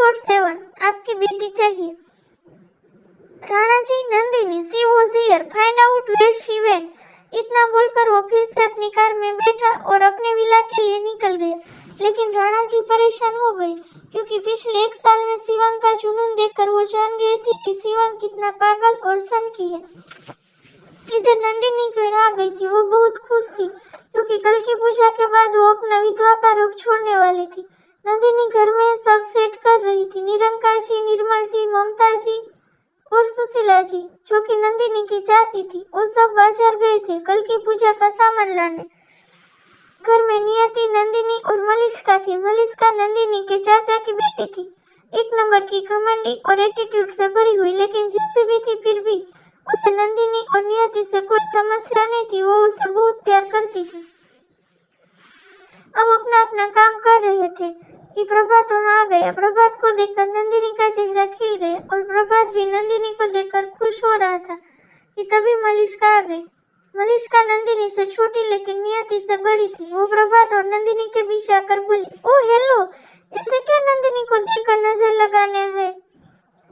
Episode 7 आपकी बेटी चाहिए। Rana ji, Nandini, she was here, find out where she went. इतना बोलकर वो फिर से अपनी कार में बैठा और अपने विला के लिए निकल गया। लेकिन राणा जी परेशान हो गए क्योंकि पिछले 1 साल में शिवांग का जुनून देखकर वो जान गए थे कि शिवांग कितना पागल और सनकी है। इधर नंदिनी घर आ गई थी। वो बहुत खुश थी क्योंकि कल की पूजा के बाद वो अपना विधवा का रूप छोड़ने वाली थी। नंदिनी घर में सब सेट कर रही थी। निरंकार जी, निर्मल जी, ममता जी और सुशीला जी, जो कि नंदिनी की चाची थी, वो सब बाजार गए थे कल की पूजा का सामान लाने। घर में नियति, नंदिनी और मलिष्का थी। मलिष्का नंदिनी के चाचा की बेटी थी। 1 नंबर की घमंडी और एटीट्यूड से भरी हुई, लेकिन जैसे भी थी फिर भी उसे नंदिनी और नियति से कोई समस्या नहीं थी। वो उसे बहुत प्यार करती थी। अब अपना अपना काम कर रहे थे कि प्रभात वहां आ गया। प्रभात को देखकर नंदिनी का चेहरा खिल गया और प्रभात भी नंदिनी को देखकर खुश हो रहा था कि तभी मलिष्का आ गई। मलिष्का नंदिनी से छोटी लेकिन नियति से बड़ी थी। वो प्रभात और नंदिनी के बीच आकर बोली, ओ हेलो, इसे क्या नंदिनी को देखकर नजर लगाने है?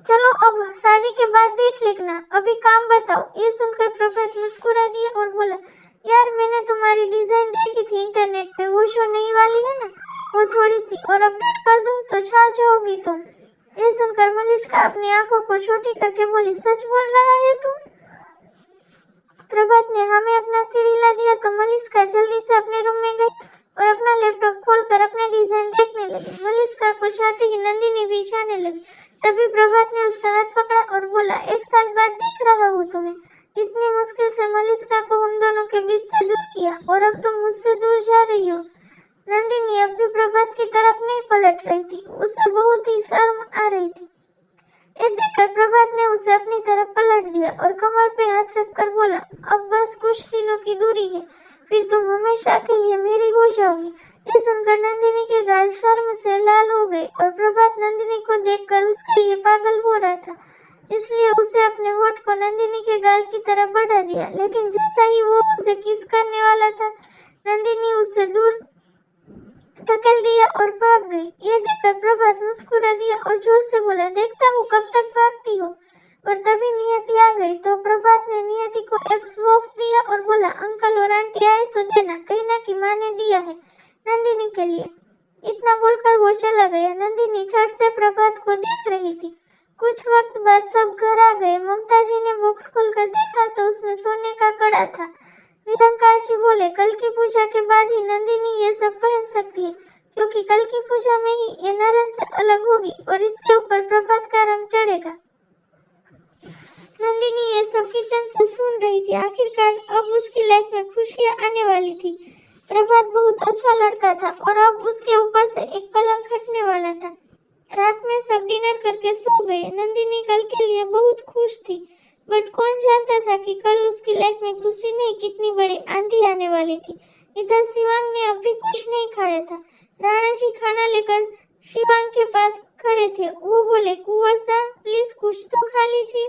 चलो अब शादी के बाद देख लेना, अभी काम बताओ। ये सुनकर प्रभात मुस्कुरा दिया और बोला, यार मैंने तुम्हारी डिजाइन देखी थी इंटरनेट पे, वो जो नई वाली है ना, वो थोड़ी सी और अपडेट कर दूं तो छा जाओगी तुम। ये सुनकर मलिष्का अपनी आंखों को छोटी करके बोली, सच बोल रहा है तू? प्रभात ने हमें अपना सिर हिला दिया तो मलिष्का जल्दी से अपने रूम में गई और अपना लैपटॉप खोलकर अपना डिजाइन देखने लगी। मलिष्का को चाहते ही नंदिनी भी जाने लगी। तभी प्रभात ने उसका हाथ पकड़ा और बोला, 1 साल बाद देख रहा हूँ तुम्हें। इतनी मुश्किल से मलिष्का को हम दोनों के बीच से दूर किया और अब तुम मुझसे दूर जा रही हो। नंदिनी अब भी प्रभात की तरफ नहीं पलट रही थी। उसे बहुत ही शर्म आ रही थी। ये देखकर प्रभात ने उसे अपनी तरफ पलट दिया और कमर पे हाथ रखकर बोला, अब बस कुछ दिनों की दूरी है, फिर तुम हमेशा के लिए मेरी हो जाओगी। ये सुनकर नंदिनी के गाल शर्म से लाल हो गए और प्रभात नंदिनी को देखकर उसके लिए पागल हो रहा था, इसलिए उसे अपने होठ को नंदिनी के गाल की तरफ बढ़ा दिया। लेकिन जैसा ही वो उसे किस करने वाला था, नंदिनी उससे दूर धकेल दिया और भाग गई। ये देखकर प्रभात मुस्कुरा दिया और जोर से बोला, देखता हूँ कब तक भागती हो। और तभी नियति आ गई तो प्रभात ने नियति को एक बॉक्स दिया और बोला, अंकल और आंटी आए तो देना, कहना कि माँ ने दिया है नंदिनी के लिए। इतना बोलकर वो चला गया। नंदिनी झट से प्रभात को देख रही थी। कुछ वक्त बाद सब घर आ गए। ममता जी ने बॉक्स खोलकर देखा तो उसमें सोने का कड़ा था। निरंकार जी बोले, कल की पूजा के बाद ही नंदिनी ये सब पहन सकती है, क्योंकि कल की पूजा में ही ये नारंग से अलग होगी और इसके ऊपर प्रभात का रंग चढ़ेगा। नंदिनी ये सब किचन से सुन रही थी। आखिरकार अब उसकी लाइफ में खुशियां आने वाली थी। प्रभात बहुत अच्छा लड़का था और अब उसके ऊपर से एक कलंक हटने वाला था। रात में सब डिनर करके सो गए। नंदिनी कल के लिए बहुत खुश थी, बट कौन जानता था कि कल उसकी लाइफ में खुशी नहीं कितनी बड़ी आंधी आने वाली थी। इधर शिवांग ने अभी कुछ नहीं खाया था। राणा जी खाना लेकर शिवांग के पास खड़े थे। वो बोले, कुंवर साहब प्लीज कुछ तो खा लीजिए।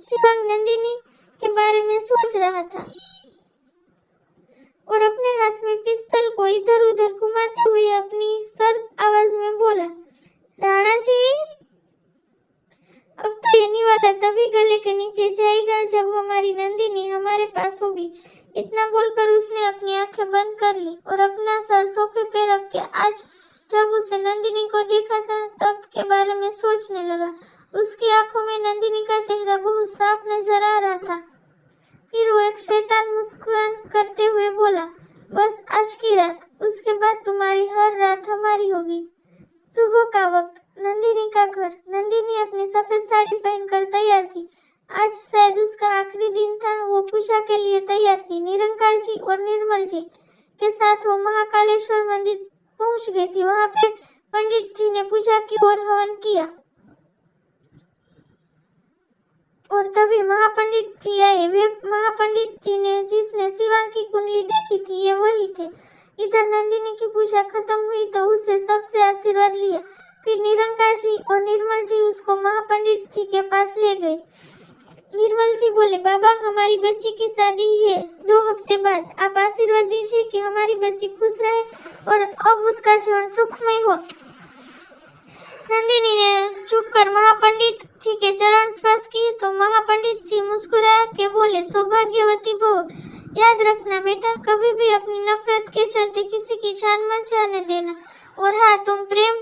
शिवांग नंदिनी के बारे में सोच रहा था और अपने हाथ में पिस्तौल को इधर उधर घुमाते हुए अपनी सर्द आवाज में बोला, राणा जी अब तो ये निवाला तभी गले के नीचे जाएगा जब हमारी नंदिनी हमारे पास होगी। इतना बोलकर उसने अपनी आंखें बंद कर ली और अपना सर सोफे पे रख के आज जब उसे नंदिनी को देखा था तब के बारे में सोचने लगा। उसकी आंखों में नंदिनी का चेहरा बहुत साफ नजर आ रहा था। फिर वो एक शैतान मुस्कान करते हुए बोला, बस आज की रात, उसके बाद तुम्हारी हर रात हमारी होगी। सुबह का वक्त, नंदिनी का घर। नंदिनी अपनी सफेद साड़ी पहनकर तैयार थी। आज शायद उसका आखिरी दिन था। वो पूजा के लिए तैयार थी। निरंकार जी और निर्मल जी के साथ वो महाकालेश्वर मंदिर पहुंच गई थी। वहां पे पंडित जी ने पूजा की और हवन किया और तभी महापंडित जी आए। वे महापंडित जी ने जिसने शिवांग की कुंडली देखी थी, ये वही थे। इधर नंदिनी की पूजा खत्म हुई तो उसे सबसे आशीर्वाद लिया। फिर निरंकार जी और निर्मल जी उसको महापंडित जी के पास ले गए। निर्मल जी बोले, बाबा हमारी बच्ची की शादी है 2 हफ्ते बाद, आप आशीर्वाद दीजिए कि हमारी बच्ची खुश रहे और अब उसका जीवन सुखमय हो। नंदिनी ने झुककर महापंडित जी के चरण स्पर्श किए तो महापंडित जी मुस्कुरा के बोले, सौभाग्यवती भव। याद रखना बेटा, कभी भी अपनी नफरत के चलते किसी की जान मत जाने देना। और हाँ, तुम प्रेम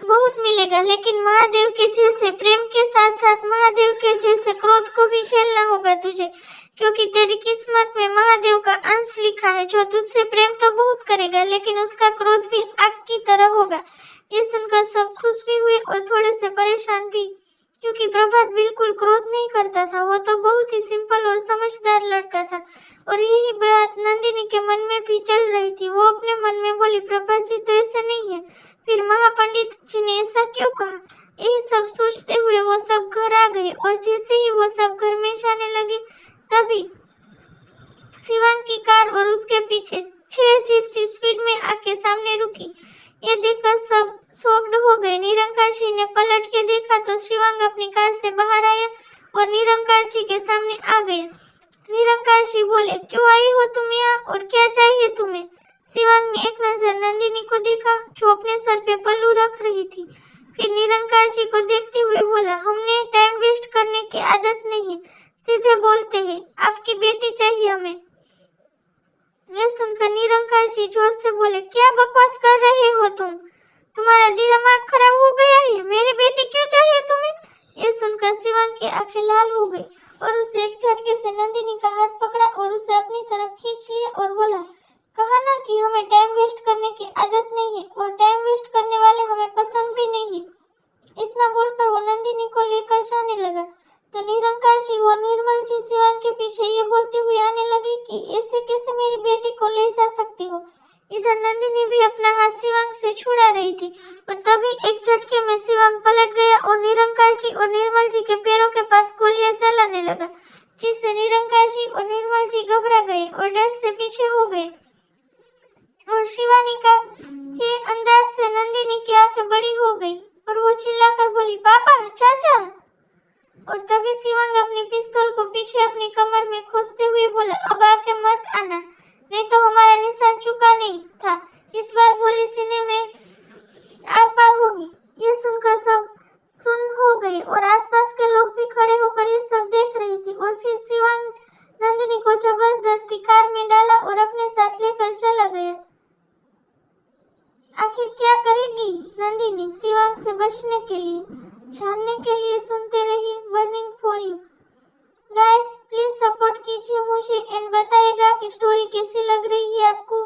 बहुत मिलेगा, लेकिन महादेव के जैसे प्रेम के साथ साथ महादेव के जैसे क्रोध को भी झेलना होगा तुझे, क्योंकि तेरी किस्मत में महादेव का अंश लिखा है, जो तुझसे प्रेम तो बहुत करेगा लेकिन उसका क्रोध भी आग की तरह होगा। ये सुनकर सब खुश भी हुए और थोड़े से परेशान भी, क्योंकि प्रभात बिल्कुल क्रोध नहीं करता था। वो तो बहुत ही सिंपल और समझदार लड़का था। और यही बात नंदिनी के मन में भी चल रही थी। वो अपने मन में बोली, प्रभात जी तो ऐसे नहीं है, फिर महापंडित जी ने ऐसा क्यों कहा? यही सब सोचते हुए वो सब घर आ गए और जैसे ही वो सब घर में जाने लगे तभी शिवांग की कार और उसके पीछे 6 जीप स्पीड में आके सामने रुकी। ये देखकर सब शॉक्ड हो गए। निरंकार जी ने पलट के देखा तो शिवांग अपनी कार से बाहर आया और निरंकार जी के सामने आ गया। निरंकार जी बोले, क्यों आई हो तुम यहाँ और क्या चाहिए तुम्हें? शिवांग ने एक नजर नंदिनी को देखा जो अपने सर पे पल्लू रख रही थी, फिर निरंकार जी को देखते हुए बोला, हमने टाइम वेस्ट करने की आदत नहीं है, सीधे बोलते हैं, आपकी बेटी चाहिए हमें। यह सुनकर निरंकार जी जोर से बोले, क्या बकवास कर रहे हो तुम? तुम्हारा दिमाग खराब हो गया है? मेरी बेटी क्यों चाहिए तुम्हें? यह सुनकर शिवांग की आंखें लाल हो गई और उसे एक झटके से नंदिनी का हाथ पकड़ा और उसे अपनी तरफ खींच लिया और बोला, कहा ना कि हमें टाइम वेस्ट करने की आदत नहीं है और टाइम वेस्ट करने वाले हमें पसंद भी नहीं है। इतना बोलकर वो नंदिनी को लेकर जाने लगा तो निरंकार जी और निर्मल जी शिवांग के पीछे ये बोलते हुए आने लगे कि ऐसे कैसे मेरी बेटी को ले जा सकती हो। इधर नंदिनी भी अपना हाथ शिवांग से छुड़ा रही थी और तभी एक झटके में शिवांग पलट गया और निरंकार जी और निर्मल जी के पैरों के पास गोलियां चलाने लगा, जिससे निरंकार जी और निर्मल जी घबरा गए और डर से पीछे हो गए। और शिवानी का ये अंदाज से नंदिनी की आंखें बड़ी हो गई और वो चिल्लाकर बोली, पापा, चाचा। और तभी शिवांग अपनी पिस्तौल को पीछे अपनी कमर में खोसते हुए बोला, अब आके मत आना, नहीं तो हमारा निशान चुका नहीं था, इस बार गोली सीने में आर पार होगी। ये सुनकर सब सुन हो गए और आसपास के लोग भी खड़े होकर ये सब देख रही थी। और फिर शिवांग नंदिनी को जबरदस्ती कार में डाला और अपने साथ लेकर चला गया। आखिर क्या करेगी नंदिनी शिवांग से बचने के लिए? जानने के लिए सुनते रहिए burning for you. Guys, please support कीजिए मुझे एंड बताइएगा कि स्टोरी कैसी लग रही है आपको।